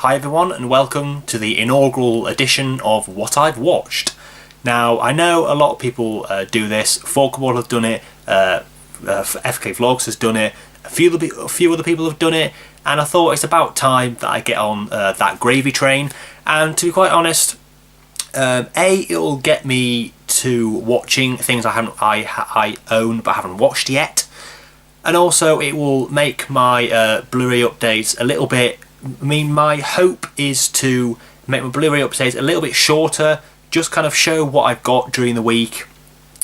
Hi everyone and welcome to the inaugural edition of What I've Watched. Now I know a lot of people do this, Forkable have done it, FK Vlogs has done it, a few other people have done it, and I thought it's about time that I get on that gravy train. And to be quite honest, it'll get me to watching things I own but haven't watched yet, and also it will make my Blu-ray updates a little bit. I mean, my hope is to make my Blu-ray updates a little bit shorter, just kind of show what I've got during the week,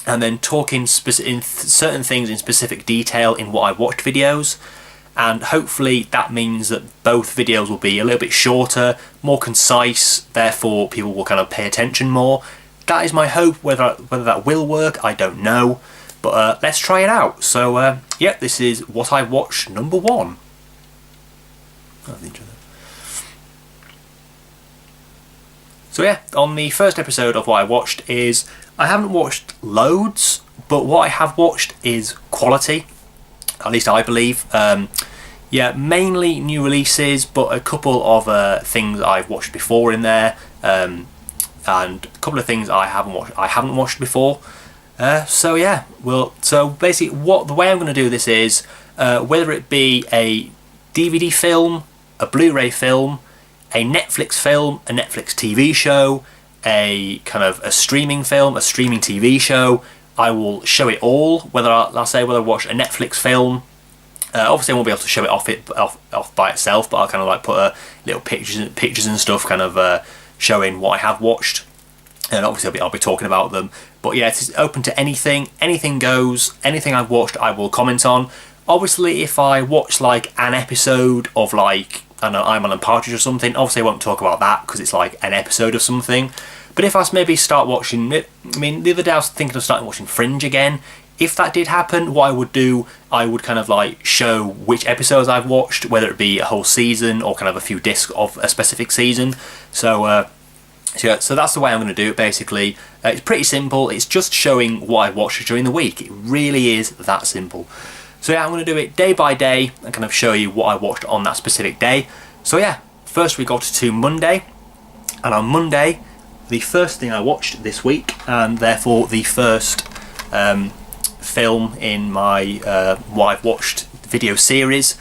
and then talk in certain things in specific detail in what I've watched videos. And hopefully that means that both videos will be a little bit shorter, more concise, therefore people will kind of pay attention more. That is my hope. Whether that will work, I don't know, but let's try it out. So yeah, this is What I Watched number 1. So yeah, on the first episode of What I Watched is, I haven't watched loads, but what I have watched is quality, at least I believe. Yeah, mainly new releases, but a couple of things I've watched before in there, and a couple of things I haven't watched before. So yeah, so basically the way I'm going to do this is, whether it be a DVD film, a Blu-ray film, a Netflix film, a Netflix TV show, a kind of a streaming film, a streaming TV show, I will show it all. Whether I watch a Netflix film, obviously I won't be able to show it off by itself, but I'll kind of like put little pictures and stuff, kind of showing what I have watched, and obviously I'll be talking about them. But yeah, it's open to anything goes. Anything I've watched I will comment on. Obviously if I watch like an episode of like, I don't know, I'm on Partridge or something, obviously I won't talk about that because it's like an episode of something. But if I maybe start watching, I mean, the other day I was thinking of starting watching Fringe again. If that did happen, what I would do, I would kind of like show which episodes I've watched, whether it be a whole season or kind of a few discs of a specific season. So so that's the way I'm going to do it basically. It's pretty simple, it's just showing what I watched during the week. It really is that simple. So yeah, I'm going to do it day by day and kind of show you what I watched on that specific day. So yeah, first we got to Monday, and on Monday, the first thing I watched this week, and therefore the first film in my what I've watched video series,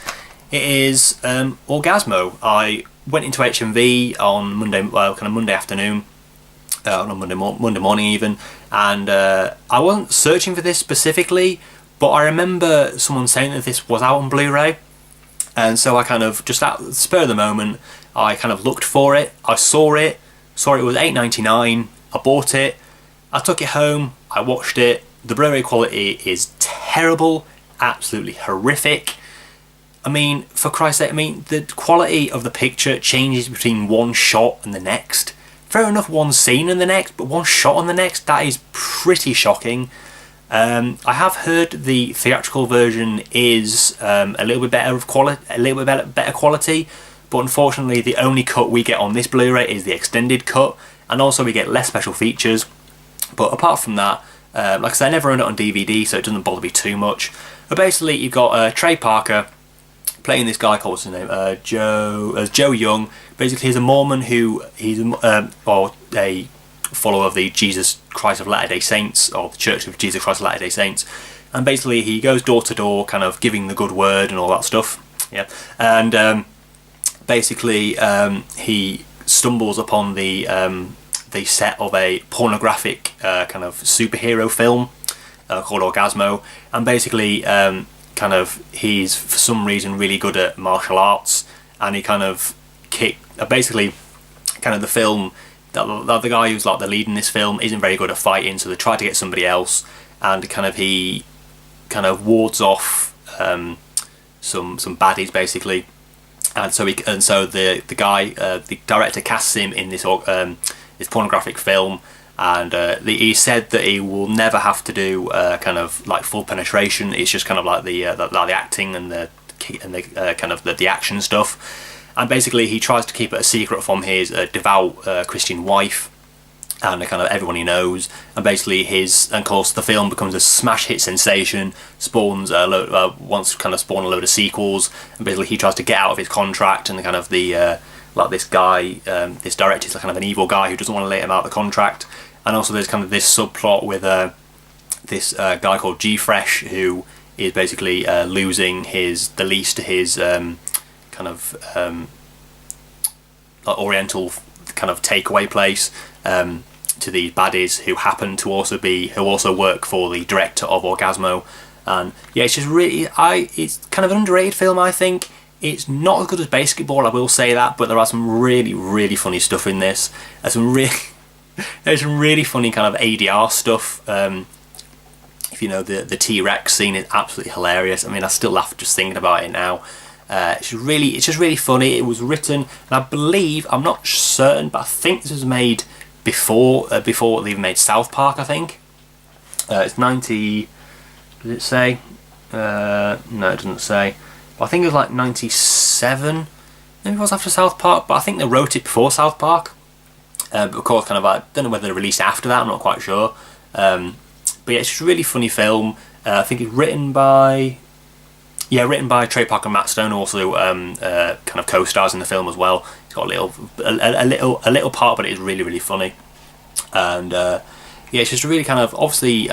it is Orgasmo. I went into HMV on Monday, kind of Monday afternoon, on Monday morning even, and I wasn't searching for this specifically, but I remember someone saying that this was out on Blu-ray, and so I kind of, just at the spur of the moment, I kind of looked for it. I saw it was $8.99, I bought it, I took it home, I watched it. The Blu-ray quality is terrible, absolutely horrific. I mean, for Christ's sake, I mean, the quality of the picture changes between one shot and the next. Fair enough, one scene and the next, but one shot and the next, that is pretty shocking. I have heard the theatrical version is a little bit better quality, but unfortunately the only cut we get on this Blu-ray is the extended cut, and also we get less special features. But apart from that, like I said, I never owned it on DVD, so it doesn't bother me too much. But basically, you've got Trey Parker playing this guy called, what's his name? Joe Young. Basically, he's a Mormon he's a follower of the Jesus Christ of Latter-day Saints, or the Church of Jesus Christ of Latter-day Saints, and basically he goes door to door, kind of giving the good word and all that stuff. Yeah, and basically he stumbles upon the set of a pornographic kind of superhero film called Orgasmo, and basically kind of he's for some reason really good at martial arts, and he kind of basically kind of the film. The guy who's like the lead in this film isn't very good at fighting, so they try to get somebody else, and he kind of wards off some baddies basically, and so the guy, the director, casts him in this pornographic film, and he said that he will never have to do kind of like full penetration. It's just kind of like the acting and the kind of the action stuff. And basically he tries to keep it a secret from his devout Christian wife and kind of everyone he knows, and basically and of course the film becomes a smash hit sensation, wants to kind of spawn a load of sequels, and basically he tries to get out of his contract, and kind of the like this guy, this director is kind of an evil guy who doesn't want to let him out of the contract, and also there's kind of this subplot with this guy called G-Fresh, who is basically losing the lease to his kind of like oriental kind of takeaway place to these baddies who happen to also work for the director of Orgasmo. And yeah, it's just really, it's kind of an underrated film, I think. It's not as good as Basketball, I will say that, but there are some really, really funny stuff in this. There's some really funny kind of ADR stuff. If you know, the T-Rex scene is absolutely hilarious. I mean, I still laugh just thinking about it now. It's just really funny. It was written, and I believe, I'm not certain, but I think this was made before they even made South Park, I think. It's 90, does it say? No, it doesn't say. But I think it was like 97, maybe it was after South Park, but I think they wrote it before South Park. But of course, kind of, I don't know whether they released it after that, I'm not quite sure. But yeah, it's just a really funny film. I think it's written by Trey Parker and Matt Stone, also kind of co-stars in the film as well. It's got a little part, but it is really, really funny. And yeah, it's just really kind of, obviously,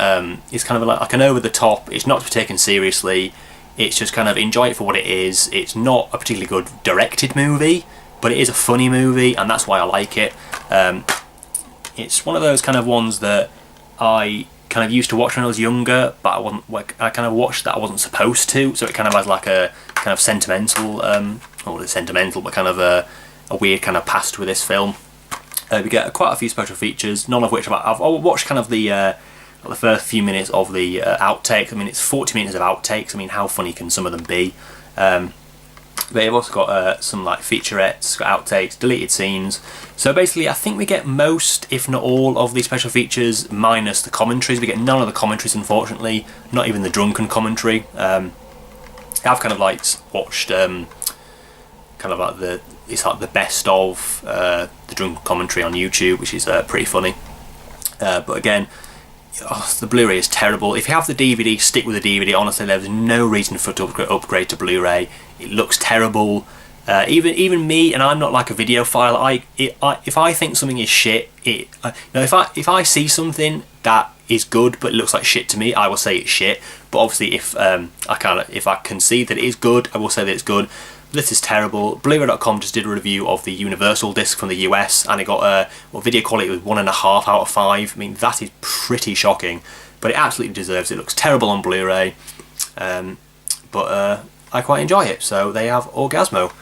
it's kind of like an over the top. It's not to be taken seriously. It's just kind of enjoy it for what it is. It's not a particularly good directed movie, but it is a funny movie, and that's why I like it. It's one of those kind of ones that I kind of used to watch when I was younger, but I kind of watched that I wasn't supposed to, so it kind of has like a kind of sentimental, not sentimental, but kind of a weird kind of past with this film. We get quite a few special features, none of which I've watched kind of the first few minutes of the outtakes. I mean, it's 40 minutes of outtakes. I mean, how funny can some of them be? But you've also got some like featurettes, got outtakes, deleted scenes. So basically, I think we get most, if not all, of these special features minus the commentaries. We get none of the commentaries, unfortunately, not even the drunken commentary. I've kind of like watched kind of like it's like the best of the drunken commentary on YouTube, which is pretty funny. But again, the Blu-ray is terrible. If you have the DVD, stick with the DVD. Honestly, there's no reason for it to upgrade to Blu-ray. It looks terrible. Even me, and I'm not like a videophile. If I think something is shit, if I see something that is good but it looks like shit to me, I will say it's shit. But obviously, if I can see that it is good, I will say that it's good. This is terrible. Blu-ray.com just did a review of the Universal disc from the US, and it got video quality was 1.5 out of 5. I mean, that is pretty shocking, but it absolutely deserves it. It looks terrible on Blu-ray, but I quite enjoy it. So they have Orgasmo,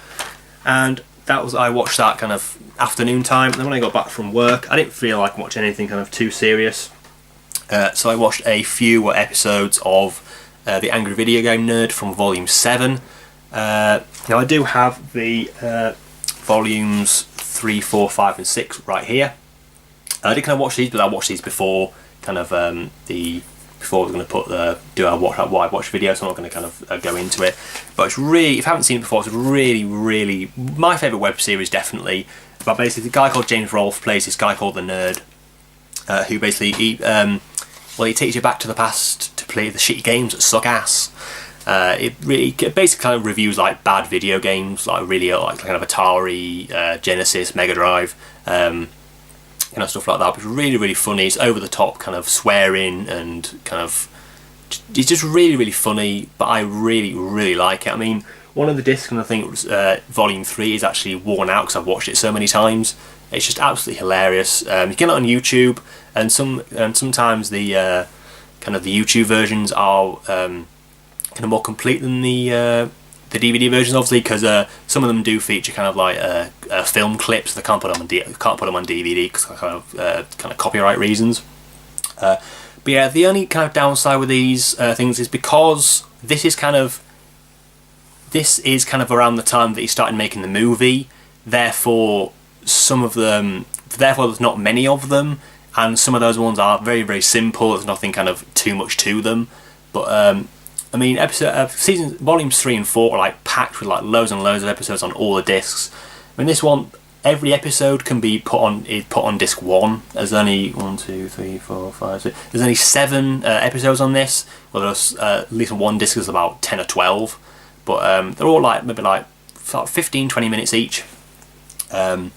and I watched that kind of afternoon time. And then when I got back from work, I didn't feel like watching anything kind of too serious, so I watched a few episodes of The Angry Video Game Nerd from Volume 7. Now I do have the volumes 3, 4, 5 and 6 right here. I did kind of watch these, but I watched these before kind of before I was going to put what I watched video, so I'm not going to kind of go into it. But it's really, if you haven't seen it before, it's really, really my favourite web series, definitely. But basically, the guy called James Rolfe plays this guy called the Nerd, who basically he takes you back to the past to play the shitty games that suck ass. It basically kind of reviews like bad video games, like really like kind of Atari, Genesis, Mega Drive, kind of stuff like that. But it's really, really funny. It's over the top, kind of swearing and kind of, it's just really, really funny. But I really, really like it. I mean, one of the discs, and I think it was, Volume 3 is actually worn out because I've watched it so many times. It's just absolutely hilarious. You get it on YouTube, and sometimes the kind of the YouTube versions are kind of more complete than the DVD versions, obviously, because some of them do feature kind of like film clips. They can't put them on DVD because kind of copyright reasons. But yeah, the only kind of downside with these things is because this is kind of around the time that he started making the movie. Therefore, there's not many of them, and some of those ones are very, very simple. There's nothing kind of too much to them, but I mean, volumes 3 and 4 are like packed with like loads and loads of episodes on all the discs. I mean, this one, every episode can be put on disc 1. There's only 1, 2, 3, 4, 5, 6. There's only 7 episodes on this. Well, there's at least one disc is about 10 or 12, but they're all like maybe like 15, 20 minutes each. But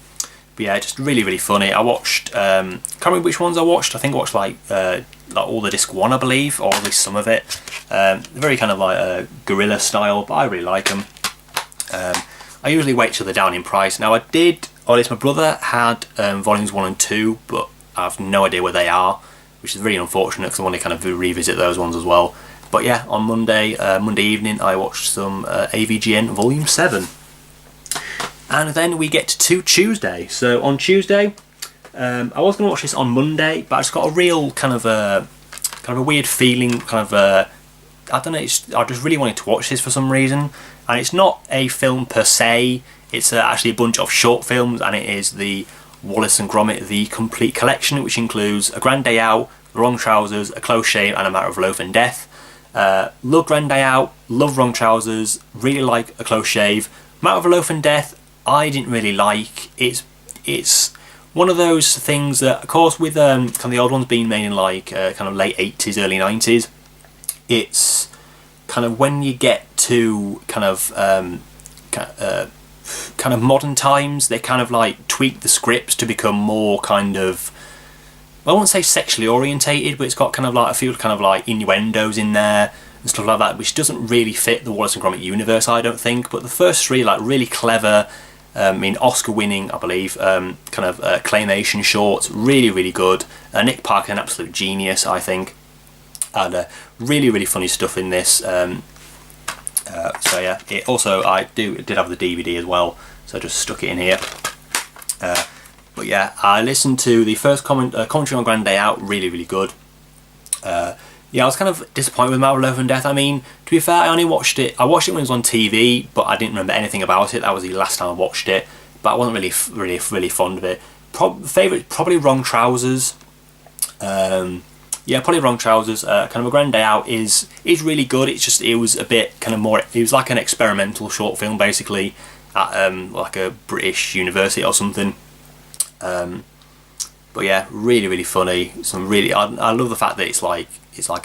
yeah, just really, really funny. I watched, can't remember which ones I watched. I think I watched like all the disc 1, I believe, or at least some of it. Very kind of like guerrilla style, but I really like them. I usually wait till they're down in price. Now I did, or at least my brother had volumes 1 and 2, but I have no idea where they are, which is really unfortunate because I want to kind of revisit those ones as well. But yeah, on Monday evening, I watched some AVGN Volume 7. And then we get to Tuesday. So on Tuesday, I was going to watch this on Monday, but I just got a real kind of a weird feeling, I don't know, I just really wanted to watch this for some reason. And it's not a film per se, it's actually a bunch of short films, and it is the Wallace and Gromit The Complete Collection, which includes A Grand Day Out, The Wrong Trousers, A Close Shave, and A Matter of Loaf and Death. Love Grand Day Out, love Wrong Trousers, really like A Close Shave. Matter of Loaf and Death, I didn't really like. It's one of those things that, of course, with kind of the old ones being made in like kind of late 80s, early 90s, it's kind of when you get to kind of modern times, they kind of like tweak the scripts to become more kind of, I won't say sexually orientated, but it's got kind of like a few kind of like innuendos in there and stuff like that, which doesn't really fit the Wallace and Gromit universe, I don't think. But the first three, like, really clever, Oscar-winning, I believe, kind of claymation shorts, really, really good. Nick Parker, an absolute genius, I think, and really, really funny stuff in this. So yeah, it also, I did have the DVD as well, so I just stuck it in here. But yeah, I listened to the first commentary on Grand Day Out, really, really good. Yeah, I was kind of disappointed with Matter of Loaf and Death. I mean, to be fair, I watched it when it was on TV, but I didn't remember anything about it. That was the last time I watched it, but I wasn't really fond of it. Favourite, probably Wrong Trousers. Yeah, probably Wrong Trousers. Kind of A Grand Day Out is really good. It's just, it was a bit kind of more, it was like an experimental short film, basically, at like a British university or something. But yeah, really, really funny. I love the fact that it's like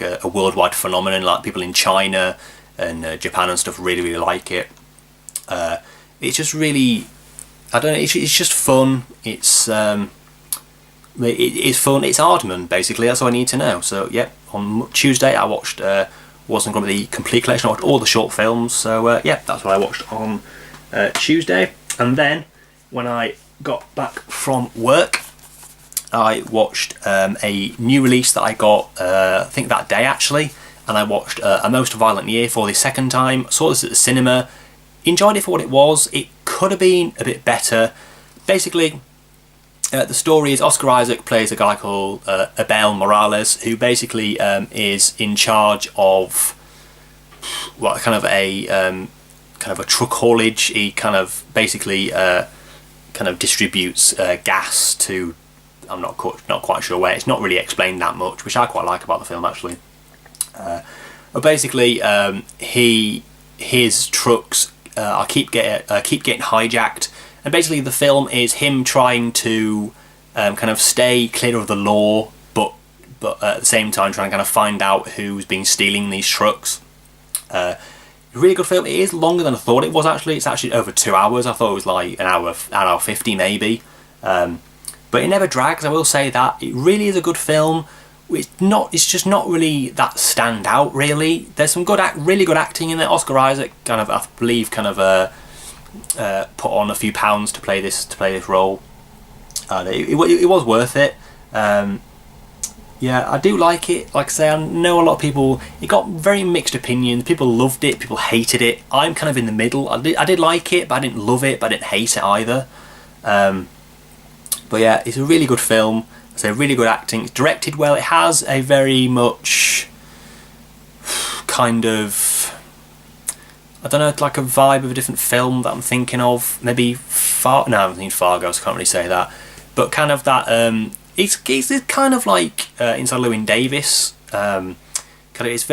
a worldwide phenomenon. Like, people in China and Japan and stuff really, really like it. It's just really, I don't know. It's just fun. It's fun. It's Aardman, basically. That's all I need to know. So yeah, on Tuesday I watched Wallace and Gromit The Complete Collection. I watched all the short films. So yeah, that's what I watched on Tuesday. And then when I got back from work, I watched a new release that I got, I think that day actually, and I watched A Most Violent Year for the second time. Saw this at the cinema, enjoyed it for what it was. It could have been a bit better. Basically, the story is Oscar Isaac plays a guy called Iv'e Morales, who basically is in charge of what kind of a truck haulage. He kind of basically kind of distributes gas to, I'm not quite sure where. It's not really explained that much, which I quite like about the film, actually. But basically, his trucks keep getting hijacked, and basically the film is him trying to kind of stay clear of the law, but at the same time trying to kind of find out who's been stealing these trucks. Really good film. It is longer than I thought it was, actually. It's actually over 2 hours. I thought it was like an hour 50 maybe. But it never drags, I will say that. It really is a good film. It's just not really that standout, really. There's some really good acting in there. Oscar Isaac kind of, I believe, kind of put on a few pounds to play this role. It was worth it. Yeah, I do like it. Like I say, I know a lot of people, it got very mixed opinions. People loved it, people hated it. I'm kind of in the middle. I did like it, but I didn't love it, but I didn't hate it either. But yeah, it's a really good film. It's a really good acting. It's directed well. It has a very much kind of, I don't know, like a vibe of a different film that I'm thinking of. Maybe no, I'm thinking Fargo, so I can't really say that. But kind of that, it's kind of like Inside Llewyn Davis. It's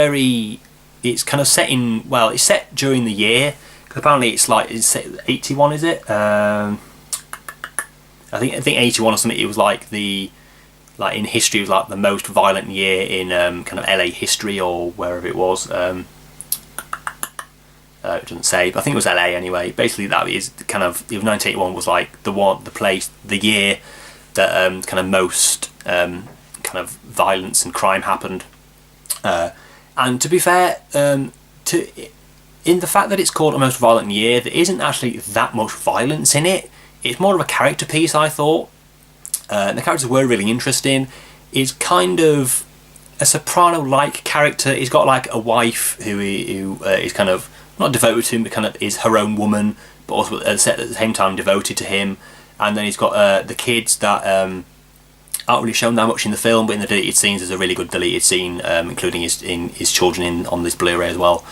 kind of set in, well, it's set during the year. Because apparently it's set 81, is it? I think 81 or something. It was like in history, it was like the most violent year in kind of LA history or wherever it was. It doesn't say, but I think it was LA anyway. Basically, that is kind of 1981 was like the place, the year that kind of most kind of violence and crime happened. And to be fair, in the fact that it's called A Most Violent Year, there isn't actually that much violence in it. It's more of a character piece, I thought. The characters were really interesting. It's kind of a soprano-like character. He's got like a wife who is kind of not devoted to him, but kind of is her own woman, but also at the same time devoted to him. And then he's got the kids that aren't really shown that much in the film, but in the deleted scenes there's a really good deleted scene, including his children on this Blu-ray as well.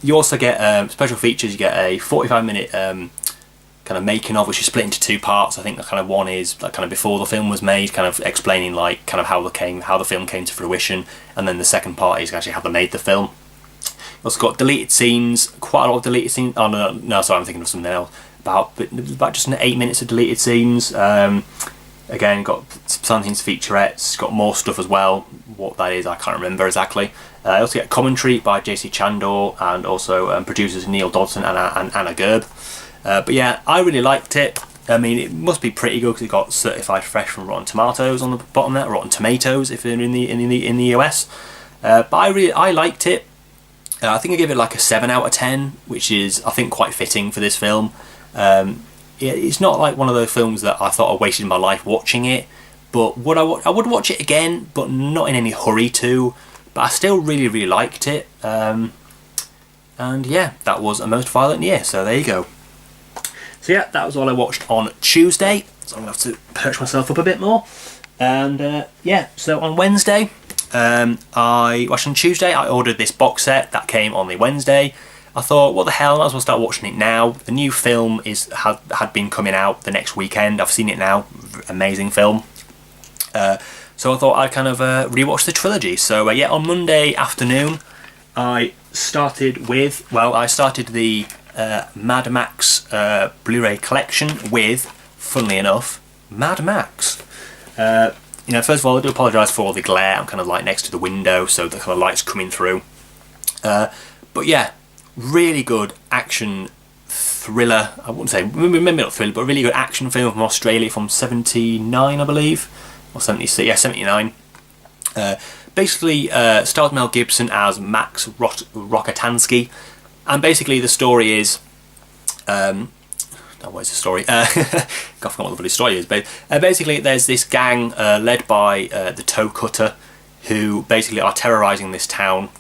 You also get special features. You get a 45-minute kind of making of, which is split into two parts. I think kind of one is like kind of before the film was made, kind of explaining like kind of how the film came to fruition, and then the second part is actually how they made the film. You also got deleted scenes, quite a lot of deleted scenes. Oh no, sorry, I'm thinking of something else. About just 8 minutes of deleted scenes. Again, got something featurettes, got more stuff as well. What that is, I can't remember exactly. I also get commentary by JC Chandor and also producers Neil Dodson and Anna Gerb. But yeah, I really liked it. I mean, it must be pretty good because it got certified fresh from Rotten Tomatoes on the bottom there, Rotten Tomatoes if they're in the US. But I liked it. I think I give it like a 7 out of 10, which is I think quite fitting for this film. It's not like one of those films that I thought I wasted my life watching it, but I would watch it again, but not in any hurry to. But I still really, really liked it. And yeah, that was A Most Violent Year, so there you go. So yeah, that was all I watched on Tuesday, so I'm going to have to perch myself up a bit more. And yeah, so on Wednesday, on Tuesday I ordered this box set that came on the Wednesday. I thought, what the hell, I might as well start watching it now. The new film had been coming out the next weekend. I've seen it now. Amazing film. So I thought I'd kind of rewatch the trilogy. So yeah, on Monday afternoon, I started the Mad Max Blu-ray collection with, funnily enough, Mad Max. First of all, I do apologise for all the glare. I'm kind of like next to the window, so the kind of light's coming through. But yeah, really good action thriller. I wouldn't say, maybe not thriller, but a really good action film from Australia from 79, I believe, or 76. Yeah, 79. Basically, stars Mel Gibson as Max Rokatansky, and basically the story is. What is the story? I forgot what the bloody story is. But basically, there's this gang led by the Toe Cutter, who basically are terrorising this town.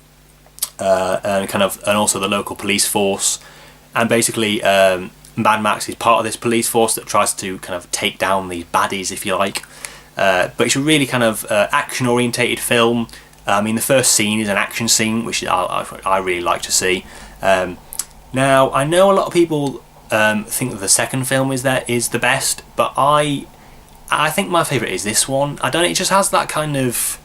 And also the local police force, and basically Mad Max is part of this police force that tries to kind of take down these baddies, if you like. But it's a really kind of action orientated film. I mean, the first scene is an action scene, which I really like to see. Now I know a lot of people think that the second film is the best, but I think my favourite is this one. It just has that kind of,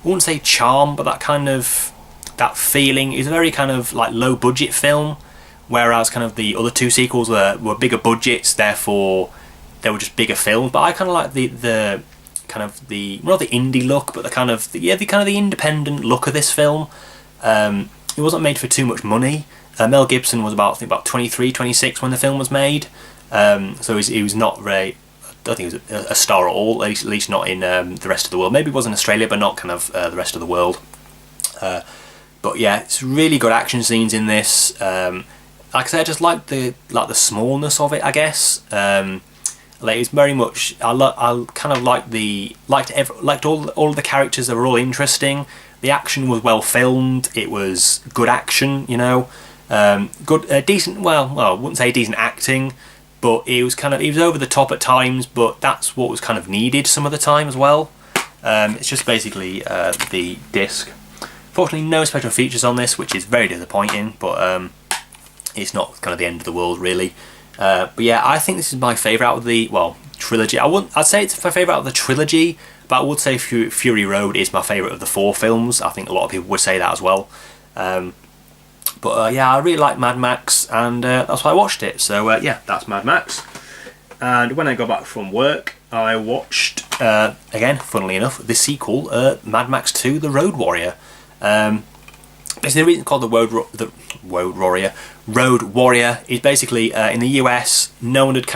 I wouldn't say charm, but that kind of that feeling. Is a very kind of like low budget film, whereas kind of the other two sequels were bigger budgets, therefore they were just bigger films. But I kind of like the kind of the not the indie look, but the kind of the independent look of this film. It wasn't made for too much money. Mel Gibson was about 23, 26 when the film was made, so he was not very. I don't think he was a star at all. At least not in the rest of the world. Maybe it was in Australia, but not kind of the rest of the world. But yeah, it's really good action scenes in this. Like I said, I just like the smallness of it, I guess. It's very much. I kind of liked all of the characters. They were all interesting. The action was well filmed. It was good action, good, decent. Well, I wouldn't say decent acting, but it was over the top at times. But that's what was kind of needed some of the time as well. It's just basically the disc. Fortunately, no special features on this, which is very disappointing, but it's not kind of the end of the world, really. But yeah, I think this is my favourite out of the, trilogy. I'd say it's my favourite out of the trilogy, but I would say Fury Road is my favourite of the 4 films. I think a lot of people would say that as well. But yeah, I really like Mad Max, and that's why I watched it. So yeah, that's Mad Max. And when I got back from work, I watched, again, funnily enough, the sequel, Mad Max 2, The Road Warrior. Basically, the reason it's called Road Warrior is basically in the US, no one had it's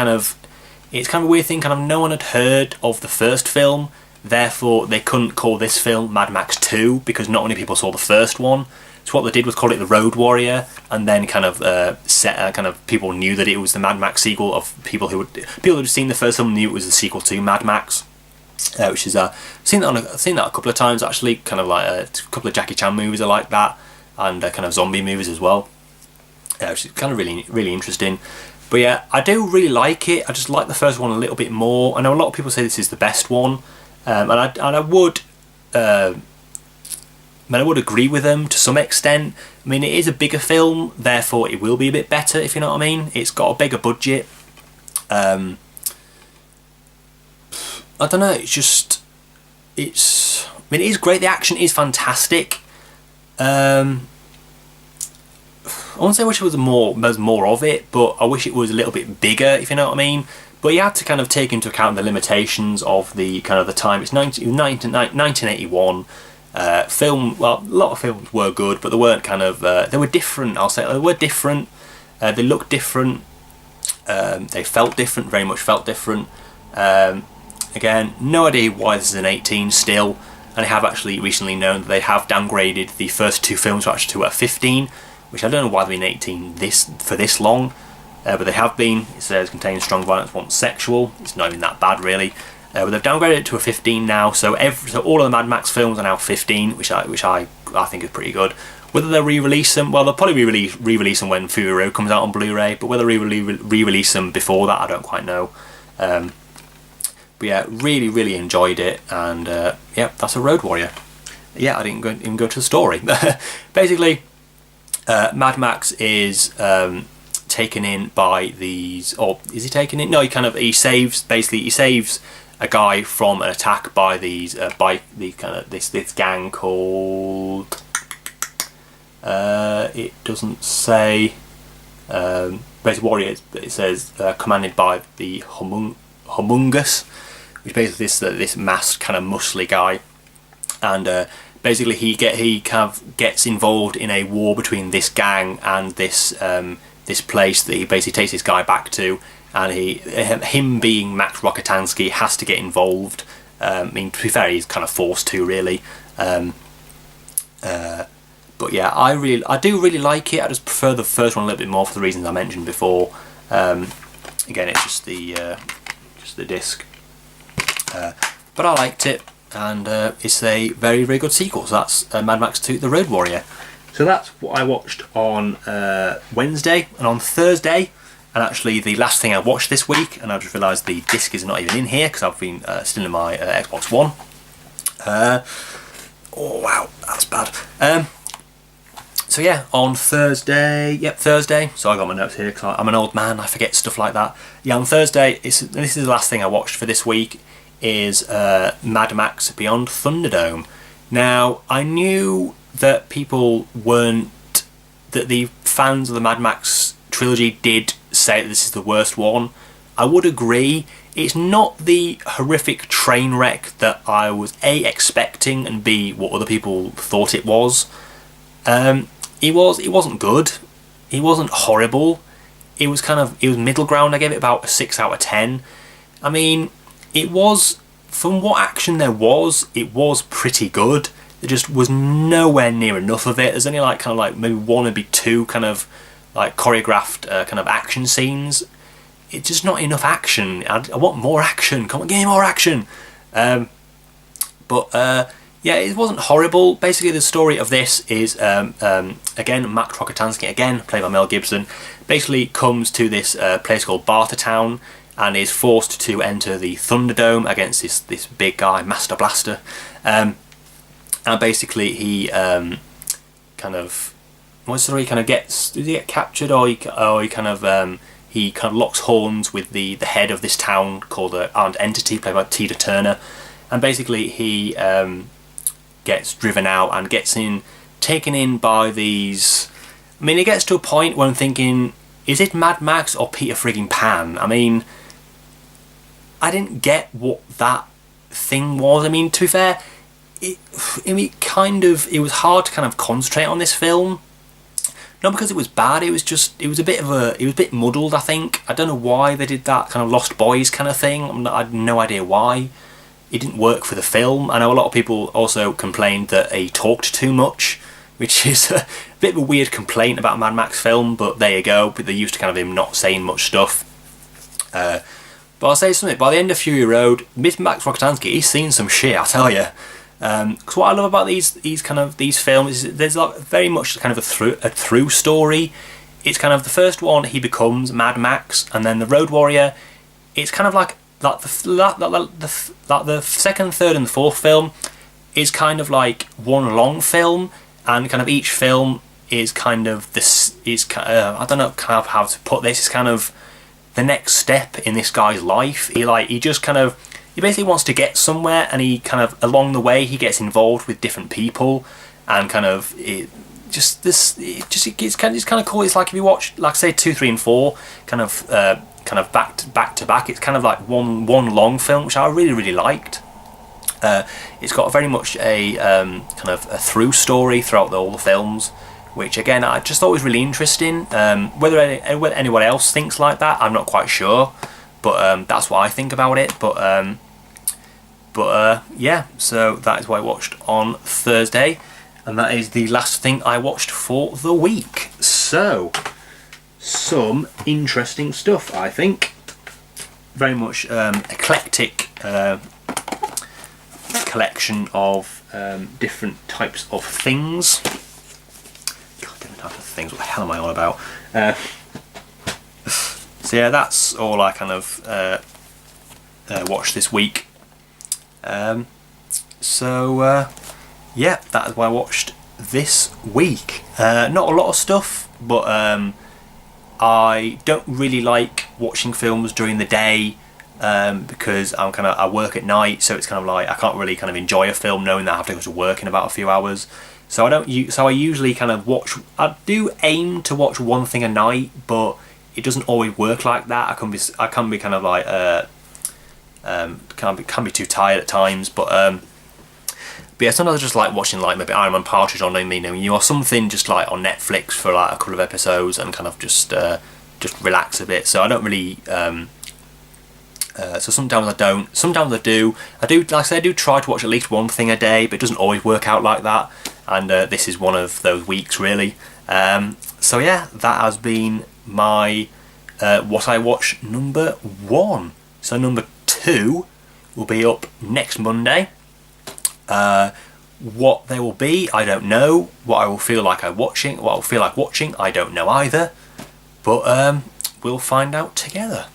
kind of a weird thing, no one had heard of the first film, therefore they couldn't call this film Mad Max 2 because not many people saw the first one. So what they did was call it the Road Warrior, and then people knew that it was the Mad Max sequel. Of people who had seen the first film knew it was the sequel to Mad Max, which is I've seen that a couple of times actually. Kind of like a couple of Jackie Chan movies are like that, and kind of zombie movies as well, which is kind of really interesting. But yeah, I do really like it. I just like the first one a little bit more. I know a lot of people say this is the best one, and I would. I would agree with them to some extent. I mean, it is a bigger film, therefore it will be a bit better, if you know what I mean. It's got a bigger budget. I don't know, it is great. The action is fantastic. I won't say I wish it was more of it, but I wish it was a little bit bigger, if you know what I mean. But you have to kind of take into account the limitations of the time. It's 1981. Film, well, a lot of films were good, but they weren't they were different. I'll say they were different. They looked different. They felt different. Very much felt different. Again, no idea why this is an 18 still, and I have actually recently known that they have downgraded the first two films to a 15, which I don't know why they've been 18 for this long, but they have been. It says contains strong violence once sexual. It's not even that bad really. But they've downgraded it to a 15 now, so all of the Mad Max films are now 15, which I think is pretty good. Whether they'll re-release them, well, they'll probably re-release them when Fury Road comes out on Blu-ray, but whether they re-release them before that, I don't quite know. But yeah, really enjoyed it, and yeah, that's a Road Warrior. Yeah, I didn't even go to the story. Basically, Mad Max is taken in by these, or is he taken in? No, he saves a guy from an attack by these this gang called it doesn't say basically warrior. It says commanded by the Humungus, which basically this masked kind of muscly guy, and basically he gets involved in a war between this gang and this place that he basically takes this guy back to. And him being Max Rokitansky has to get involved. I mean, to be fair, he's kind of forced to, really. But yeah, I do really like it. I just prefer the first one a little bit more for the reasons I mentioned before. Again, it's just the disc. But I liked it, and it's a very good sequel. So that's Mad Max 2: The Road Warrior. So that's what I watched on Wednesday, and on Thursday. And actually, the last thing I watched this week, and I just realised the disc is not even in here because I've been still in my Xbox One. Oh wow, that's bad. So yeah, on Thursday, Thursday. So I got my notes here because I'm an old man, I forget stuff like that. Yeah, on Thursday, this is the last thing I watched for this week, is Mad Max Beyond Thunderdome. Now, I knew that that the fans of the Mad Max trilogy did say that this is the worst one. I would agree. It's not the horrific train wreck that I was A, expecting, and B, what other people thought it was. It wasn't good. It wasn't horrible. It was middle ground. I gave it about a 6 out of 10. I mean, it was, from what action there was, it was pretty good. There just was nowhere near enough of it. There's only maybe one, maybe two choreographed action scenes. It's just not enough action. I want more action. Come on, give me more action. Yeah, it wasn't horrible. Basically, the story of this is again, Max Rokitansky, again played by Mel Gibson, basically comes to this place called Bartertown and is forced to enter the Thunderdome against this big guy, Master Blaster, and basically he does he get captured, or he locks horns with the head of this town called the Armed Entity, played by Tina Turner, and basically he gets driven out and gets taken in by these. I mean, it gets to a point where I'm thinking, is it Mad Max or Peter frigging Pan? I mean, I didn't get what that thing was. I mean, to be fair, I mean, it was hard to kind of concentrate on this film. Not because it was bad, it was a bit muddled, I think. I don't know why they did that kind of Lost Boys kind of thing. I had no idea why. It didn't work for the film. I know a lot of people also complained that he talked too much, which is a bit of a weird complaint about a Mad Max film, but there you go. But they're used to kind of him not saying much stuff. But I'll say something, by the end of Fury Road, Max Rokitansky, he's seen some shit, I tell you. Because what I love about these films is there's like very much kind of a through story. It's kind of the first one, he becomes Mad Max, and then the Road Warrior. It's kind of like the second, third, and the fourth film is kind of like one long film, and kind of each film is kind of this I don't know kind of how to put this. It's kind of the next step in this guy's life. He basically wants to get somewhere, and he kind of along the way he gets involved with different people, and kind of it's kind of cool. It's like if you watch, like say 2, 3, and 4, kind of back to back. It's kind of like one long film, which I really liked. It's got very much a kind of a through story throughout all the films, which again I just thought was really interesting. Whether anyone else thinks like that, I'm not quite sure. But that's what I think about it. But yeah, so that is what I watched on Thursday, and that is the last thing I watched for the week. So, some interesting stuff, I think. Very much eclectic collection of different types of things. God, different types of things. What the hell am I on about? So yeah, that's all I kind of watched this week. Yeah, that's what I watched this week. Not a lot of stuff, but I don't really like watching films during the day because I work at night, so it's kind of like I can't really kind of enjoy a film knowing that I have to go to work in about a few hours. So I usually kind of watch. I do aim to watch one thing a night, but it doesn't always work like that. I can be kind of like can be too tired at times, but yeah, sometimes I just like watching like maybe Iron Man Partridge on or something just like on Netflix for like a couple of episodes and kind of just relax a bit. So I don't really. So sometimes I don't. Sometimes I do. I do. Like I say, I do try to watch at least one thing a day, but it doesn't always work out like that. And this is one of those weeks, really. So yeah, that has been my what I watched number 1. So number 2 will be up next Monday. What they will be, I don't know. What I will feel like watching, I don't know either. But we'll find out together.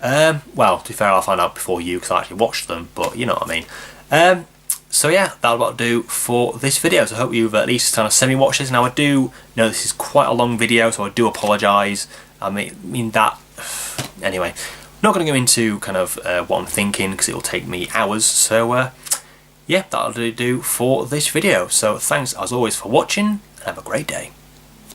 Well, to be fair, I'll find out before you because I actually watched them. But you know what I mean. So yeah, that'll about do for this video. So I hope you've at least kind of semi-watched this. Now I do know this is quite a long video, so I do apologise. I mean that. Anyway, I'm not going to go into kind of what I'm thinking because it will take me hours. So yeah, that'll do for this video. So thanks as always for watching, and have a great day.